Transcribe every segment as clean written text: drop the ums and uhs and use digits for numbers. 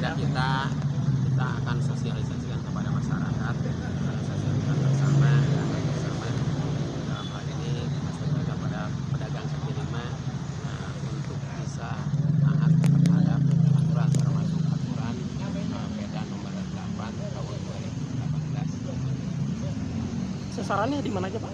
kita akan sosialisasikan kepada masyarakat, sosialisasikan bersama dalam hal ini maksudnya kepada pedagang kaki lima untuk bisa taat terhadap aturan termasuk aturan Perda Nomor 8 Tahun 2018. Sasarannya di mana aja Pak?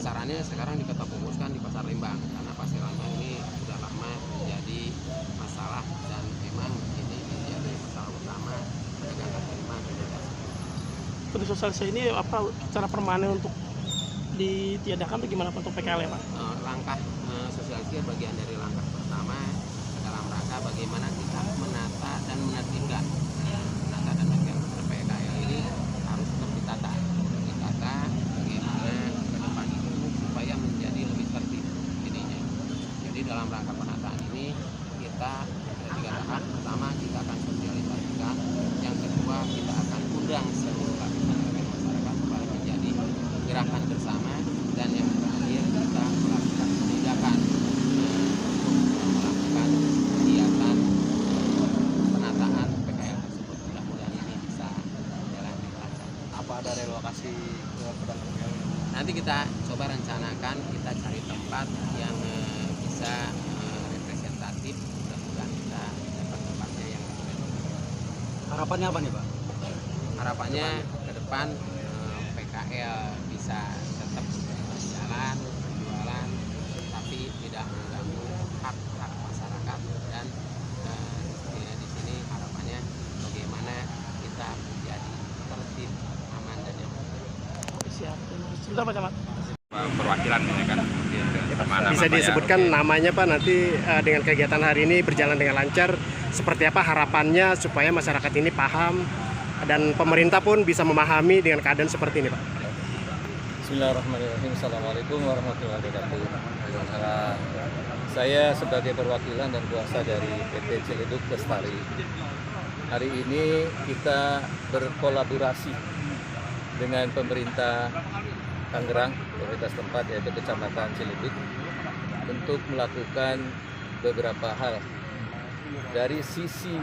Sasarannya sekarang kita fokuskan di Pasar Lembang karena Pasar Lembang ini sudah lama menjadi masalah dan memang ini menjadi masalah utama pedagang kaki lima di daerah. Untuk sosialisasi ini apa secara permanen untuk ditiadakan atau gimana untuk PKL ya Pak? Langkah sosialisasi bagian dari langkah pertama dalam rangka bagaimana kita menata dan menertibkan PKL ini harus tetap ditata bagaimana ke depan itu supaya menjadi lebih tertib ininya. Jadi dalam rangka penataan ini kita ada 3 tahap. Pertama kita akan sosialisasikan, yang kedua kita akan undang seluruh lapisan masyarakat supaya menjadi gerakan bersama, dan yang terakhir kita melakukan penindakan untuk melakukan kegiatan penataan PKL tersebut. Mudah-mudahan ini bisa jalan dengan lancar. Apa ada relokasi ke pedagang PKL? Nanti kita coba rencanakan, kita cari tempat yang bisa representatif. Mudah-mudahan kita dapat tempatnya yang Harapannya apa nih Pak? harapannya ke depan PKL bisa tetap berjalan, berjualan, tapi tidak mengganggu hak-hak masyarakat. Dan di sini harapannya bagaimana kita menjadi tertib, aman dan nyaman. Siap. Sebentar Pak Camat. Perwakilan ini kan Bisa disebutkan namanya Pak, nanti dengan kegiatan hari ini berjalan dengan lancar, seperti apa harapannya supaya masyarakat ini paham dan pemerintah pun bisa memahami dengan keadaan seperti ini Pak? Bismillahirrahmanirrahim. Assalamualaikum warahmatullahi wabarakatuh. Saya sebagai perwakilan dan kuasa dari PT Ciledug Lestari, hari ini kita berkolaborasi dengan pemerintah Tangerang, pemerintah setempat yaitu Kecamatan Ciledug, untuk melakukan beberapa hal. Dari sisi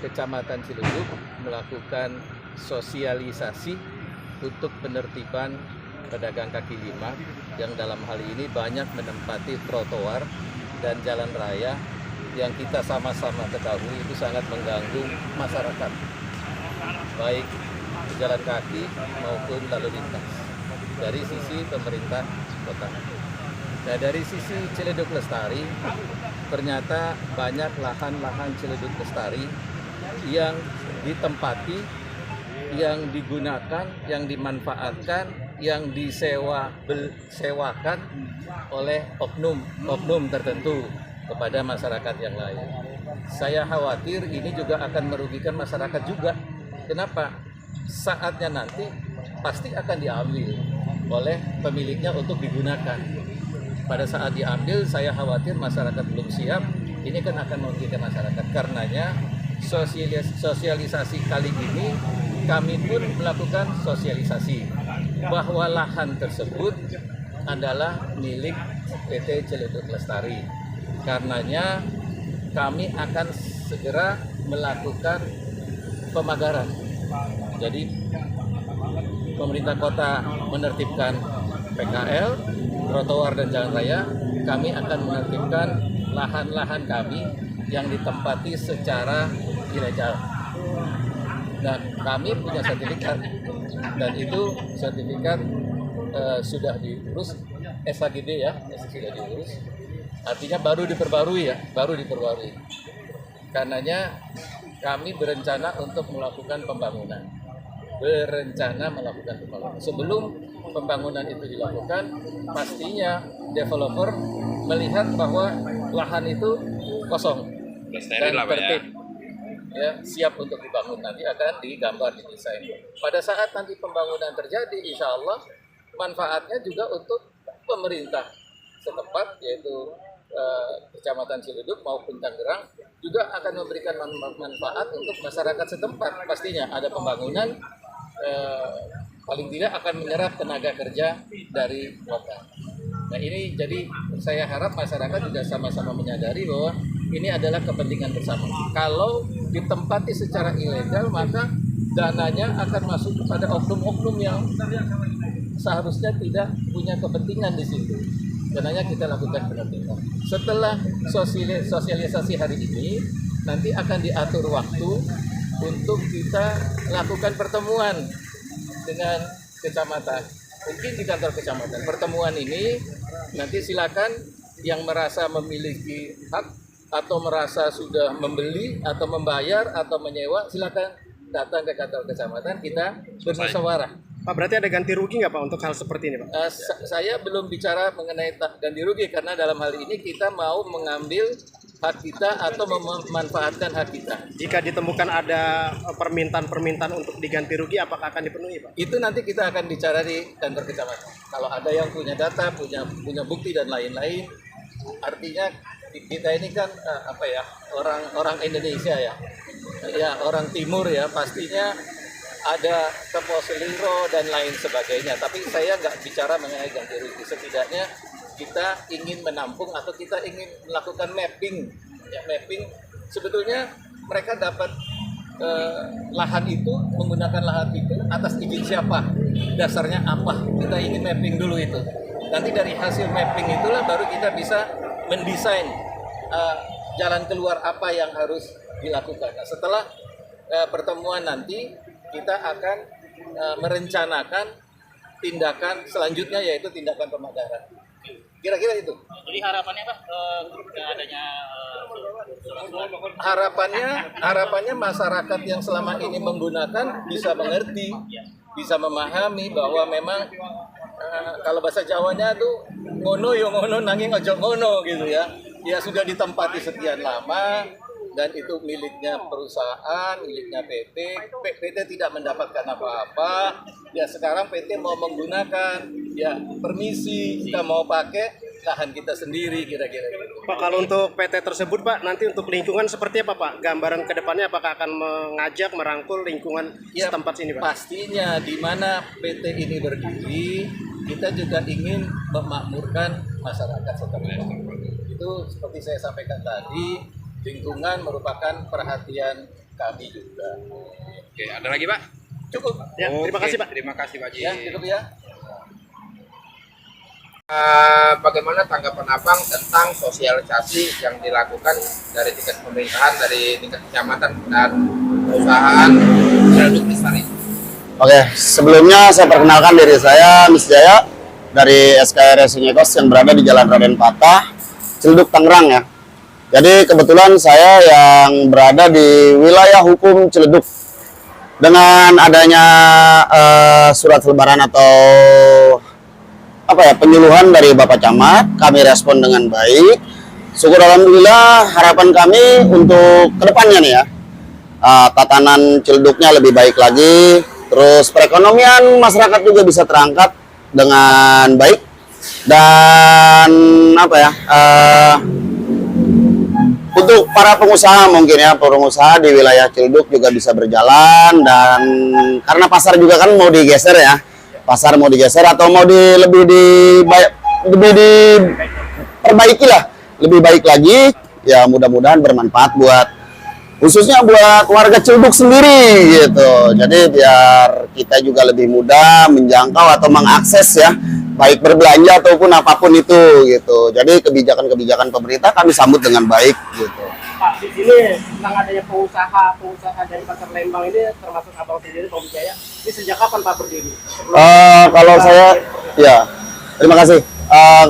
Kecamatan Ciledug melakukan sosialisasi untuk penertiban pedagang kaki lima yang dalam hal ini banyak menempati trotoar dan jalan raya yang kita sama-sama ketahui itu sangat mengganggu masyarakat, baik pejalan kaki maupun lalu lintas dari sisi pemerintah kota. Nah, dari sisi Ciledug Lestari, ternyata banyak lahan-lahan Ciledug Lestari yang ditempati, yang digunakan, yang dimanfaatkan, yang disewakan oleh oknum tertentu kepada masyarakat yang lain. Saya khawatir ini juga akan merugikan masyarakat juga. Kenapa? Saatnya nanti pasti akan diambil oleh pemiliknya untuk digunakan. Pada saat diambil, saya khawatir masyarakat belum siap. Ini kan akan merugikan masyarakat. Karenanya sosialisasi kali ini kami pun melakukan sosialisasi bahwa lahan tersebut adalah milik PT Ciledug Lestari. Karenanya kami akan segera melakukan pemagaran. Jadi pemerintah kota menertibkan PKL, trotoar dan jalan raya, kami akan menertibkan lahan-lahan kami yang ditempati secara ilegal. Dan kami punya sertifikat, dan itu sertifikat sudah diurus, SHGB ya, sudah diurus. Artinya baru diperbarui. Karenanya kami berencana untuk melakukan pembangunan. Sebelum pembangunan itu dilakukan, pastinya developer melihat bahwa lahan itu kosong dan tertib, ya, siap untuk dibangun. Nanti akan digambar, didesain. Pada saat nanti pembangunan terjadi, insya Allah manfaatnya juga untuk pemerintah setempat, yaitu Kecamatan Ciledug maupun Tangerang, juga akan memberikan manfaat untuk masyarakat setempat. Pastinya ada pembangunan, paling tidak akan menyerap tenaga kerja dari kota. Nah, ini jadi saya harap masyarakat juga sama-sama menyadari bahwa ini adalah kepentingan bersama. Kalau ditempati secara ilegal, maka dananya akan masuk kepada oknum-oknum yang seharusnya tidak punya kepentingan di situ. Dananya kita lakukan penertiban. Setelah sosialisasi hari ini, nanti akan diatur waktu untuk kita lakukan pertemuan dengan kecamatan. Mungkin di kantor kecamatan. Pertemuan ini nanti silakan yang merasa memiliki hak atau merasa sudah membeli atau membayar atau menyewa, silakan datang ke kantor kecamatan, kita bermusyawarah. Pak, berarti ada ganti rugi nggak Pak untuk hal seperti ini Pak? Saya belum bicara mengenai ganti rugi karena dalam hal ini kita mau mengambil hak kita atau memanfaatkan hak kita. Jika ditemukan ada permintaan untuk diganti rugi, apakah akan dipenuhi Pak? Itu nanti kita akan bicara di kantor kecamatan. Kalau ada yang punya data, punya bukti dan lain-lain, artinya kita ini kan orang Indonesia ya, orang Timur ya, pastinya ada tepos seliro dan lain sebagainya. Tapi saya nggak bicara mengenai ganti rugi. Setidaknya kita ingin menampung atau kita ingin melakukan mapping. Ya, mapping sebetulnya mereka dapat lahan itu, menggunakan lahan itu atas izin siapa, dasarnya apa. Kita ingin mapping dulu itu. Nanti dari hasil mapping itulah baru kita bisa mendesain jalan keluar apa yang harus dilakukan. Nah, setelah pertemuan nanti kita akan merencanakan tindakan selanjutnya, yaitu tindakan pemagaran. Kira-kira itu. Jadi harapannya Pak, dengan adanya harapannya masyarakat yang selama ini menggunakan bisa mengerti, bisa memahami bahwa memang kalau bahasa Jawanya tuh ngono yo ngono nanging ojo ngono gitu ya. Ya sudah ditempati sekian lama dan itu miliknya perusahaan, miliknya PT. PT tidak mendapatkan apa-apa. Ya sekarang PT mau menggunakan, ya permisi, kita mau pakai lahan kita sendiri kira-kira gitu. Pak, kalau untuk PT tersebut Pak, nanti untuk lingkungan seperti apa Pak? Gambaran ke depannya apakah akan mengajak, merangkul lingkungan Ya, setempat sini Pak? pastinya di mana PT ini berdiri, kita juga ingin memakmurkan masyarakat setempat. Itu seperti saya sampaikan tadi, lingkungan merupakan perhatian kami juga. Oke, ada lagi Pak? Cukup. Ya, terima kasih Pak. Terima kasih Pak Ji. Ya, cukup ya. Bagaimana tanggapan Abang tentang sosialisasi yang dilakukan dari tingkat pemerintahan, dari tingkat kecamatan dan perusahaan Ciledug Lestari? Oke, sebelumnya saya perkenalkan diri saya, Miss Jaya, dari SKR Sinyekos yang berada di Jalan Raden Patah, Ciledug, Tangerang ya. Jadi kebetulan saya yang berada di wilayah hukum Ciledug. Dengan adanya surat lebaran atau penyuluhan dari Bapak Camat, kami respon dengan baik. Syukur alhamdulillah, harapan kami untuk kedepannya nih ya, tatanan Ciledugnya lebih baik lagi, terus perekonomian masyarakat juga bisa terangkat dengan baik, dan untuk para pengusaha mungkin ya, pengusaha di wilayah Ciledug juga bisa berjalan, dan karena pasar juga kan mau digeser ya, pasar mau digeser atau mau lebih diperbaiki lah, lebih baik lagi ya, mudah-mudahan bermanfaat buat khususnya buat warga Ciledug sendiri gitu. Jadi biar kita juga lebih mudah menjangkau atau mengakses ya, baik berbelanja ataupun apapun itu gitu. Jadi kebijakan-kebijakan pemerintah kami sambut dengan baik gitu. Pak, di sini tentang adanya pengusaha dari Pasar Lembang ini, termasuk Abang sendiri, Pak Wijaya, ini sejak kapan Pak berdiri? Kalau saya, ya terima kasih.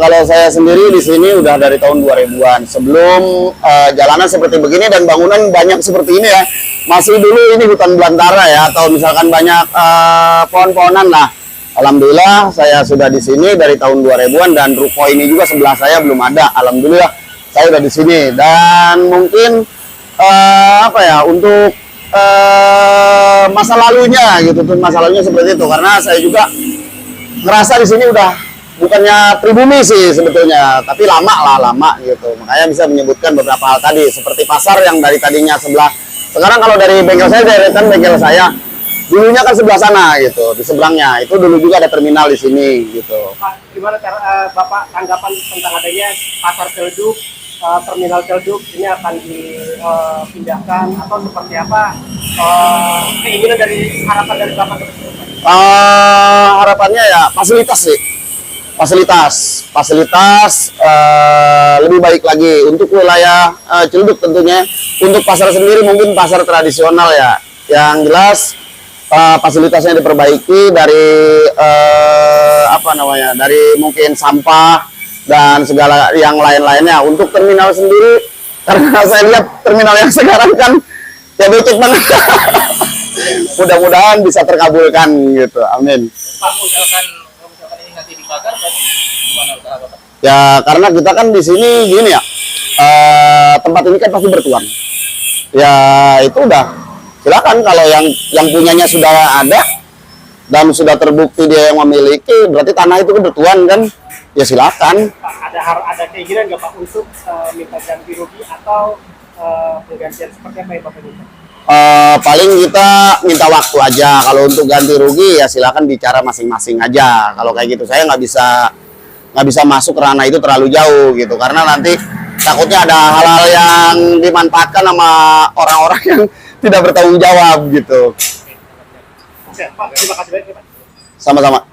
Kalau saya sendiri di sini udah dari tahun 2000-an. Sebelum jalanan seperti begini dan bangunan banyak seperti ini ya, masih dulu ini hutan belantara ya, atau misalkan banyak pohon-pohonan lah. Alhamdulillah saya sudah di sini dari tahun 2000-an, dan ruko ini juga sebelah saya belum ada. Alhamdulillah saya udah di sini, dan mungkin untuk masa lalunya gitu, masa lalunya seperti itu, karena saya juga ngerasa di sini udah bukannya pribumi sih sebetulnya, tapi lama gitu. Makanya bisa menyebutkan beberapa hal tadi, seperti pasar yang dari tadinya sebelah, sekarang kalau dari bengkel saya, deretan bengkel saya dulunya kan sebelah sana gitu, di seberangnya itu dulu juga ada terminal di sini gitu. Pak, gimana cara Bapak tanggapan tentang adanya Pasar Ciledug terminal Celduk ini akan dipindahkan atau seperti apa keinginan dari harapan dari Bapak tersebut? Harapannya ya fasilitas sih, fasilitas lebih baik lagi untuk wilayah Ciledug tentunya. Untuk pasar sendiri mungkin pasar tradisional ya, yang jelas fasilitasnya diperbaiki dari dari mungkin sampah dan segala yang lain-lainnya. Untuk terminal sendiri, karena saya lihat terminal yang sekarang kan ya becek banget. Mudah-mudahan bisa terkabulkan gitu, amin. Pak, misalkan ini nanti dibakar, kan gimana usaha Bapak? Ya karena kita kan di sini gini ya, tempat ini kan pasti bertuan. Ya itu udah, silakan kalau yang punyanya sudah ada dan sudah terbukti dia yang memiliki, berarti tanah itu kan bertuan kan, ya silakan. Pak, ada keinginan nggak Pak untuk minta ganti rugi atau penggantian seperti apa yang Bapak minta? Paling kita minta waktu aja. Kalau untuk ganti rugi ya silakan bicara masing-masing aja. Kalau kayak gitu saya nggak bisa masuk ke ranah itu terlalu jauh gitu, karena nanti takutnya ada hal-hal yang dimanfaatkan sama orang-orang yang tidak bertanggung jawab gitu. Oke, Pak, terima kasih banyak Pak. Sama-sama.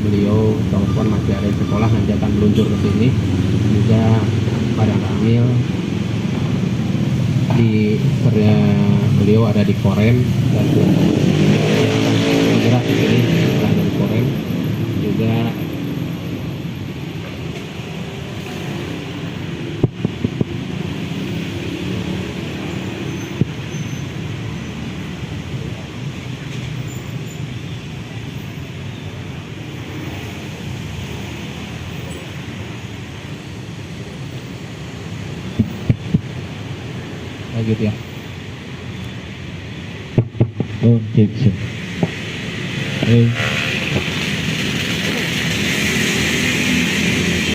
Beliau telepon masih ada di sekolah, nanti akan meluncur ke sini. Juga Padang Kamil beliau ada di Korem dan bergerak ke sini setelah dari Korem juga. Gitu ya. Oh, cek.